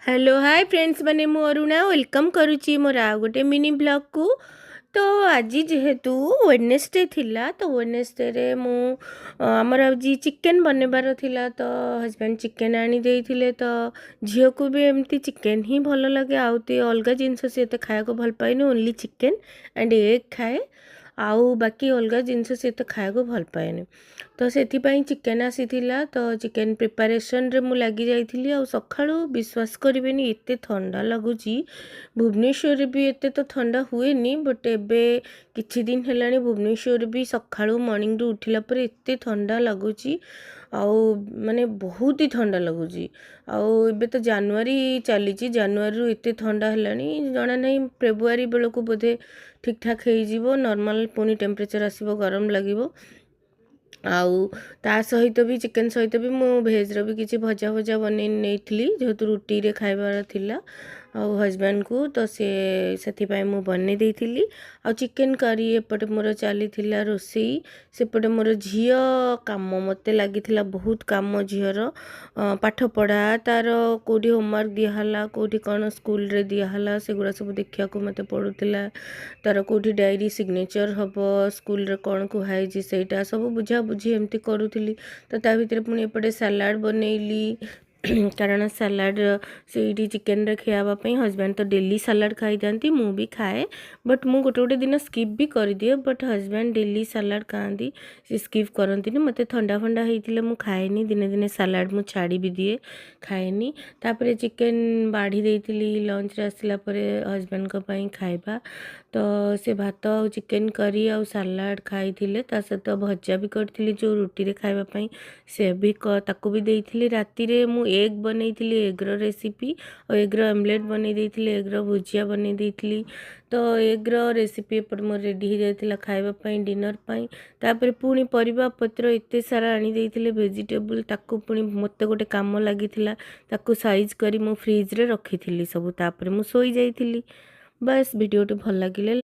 Hello hi friends मैंने मु Aruna welcome करुच्ची मोर आ गोटे मिनी ब्लॉग को। तो आज जेहेतु वेडनेसडे थिला तो वेडनेसडे रे मु आमर आज चिकेन बनबार थिला तो हस्बैंड चिकेन आनी देइथिले तो झील को भी एमती चिकेन ही भल लगे आउते अलग जिनस से खाया को भल पाएनि ओनली चिकेन एंड एग खाए आउ बाकी अलग जिनस से खाया भल पाएनि तो से चिकेन आसीथिला तो चिकेन प्रिपरेशन रे मु लगी जाइथिली आ सखाळु विश्वास करिवेनी एते ठंडा लगुची भुवनेश्वर भी एते तो ठंडा हुएनी बट एबे किछि दिन हेलानी भुवनेश्वर भी सखाळु मॉर्निंग रु उठिला पर एते ठंडा लगुची आउ माने बहुत ही ठंडा लगुची आउ एबे तो जनवरी चली जनवरी रु एते ठंडा हेलानी जना नहीं फेब्रुआरी बेल को बोधे ठीक ठाक हो जिवो नॉर्मल पुनी टेम्परेचर आसीबो गरम लागिवो आउ ता सहित भी चिकेन सहित भी मु भेज भी किसी भजा भजा बन नहीं जेहेतु रुटी रे खाइबार थिला आउ हस्बैंड को तो से मु बने देइथिली आउ चिकेन करी एपटे मोर चली रोसई सेपटे मोर झील काम मते लगी बहुत काम झीर पाठ पढ़ा तार कौटी होमवर्क दिहला कौटी कौन स्कूल रे दिहला सेगुड़ा सब देखा मत पड़ूला तार कौटी डायरी सिग्नेचर हम स्कूल रे कौन कहुई सेटा सब बुझा बुझी एमती करूली तो ता भीतर पुणी एपटे सलाड बनैली कारण सलाड से चिकेन रे खावाई हस्बैंड तो डेली सलाड खाई था मु भी खाए बट मु गोटे गोटे दिन स्किप भी कर दिए बट हस्बैंड डेली सलाड खाती से स्किप करती मत ठंडा फंडा होते मु खाएनी दिने दिने सलाड मु छाड़ी भी दिए खाएनी तापर चिकेन बाढ़ी देती लंच रे आसला हस्बैंड खाइबा तो से भात आ चिकेन करी आ सलाड खाई सहित भजा भी करी जो रुटी रे खाइबापी से भी ताकू भी देती राति रे मु एग बनई एग्र रेसिपी और एग्र ऑमलेट बनई देती एग्र भुजिया बनई देती तो एग्र रेसिपी एपट मोर रेडी हो जाता खाइबापी डिनर तापर पुणी परिबा पत्र एते सारा आनी देते वेजिटेबल ताकू पुणी मत गोटे काम लगी ताकू साइज करी मु फ्रिज रे रखी सब तापर मु सोई जाइथिली बस वीडियो भल लगे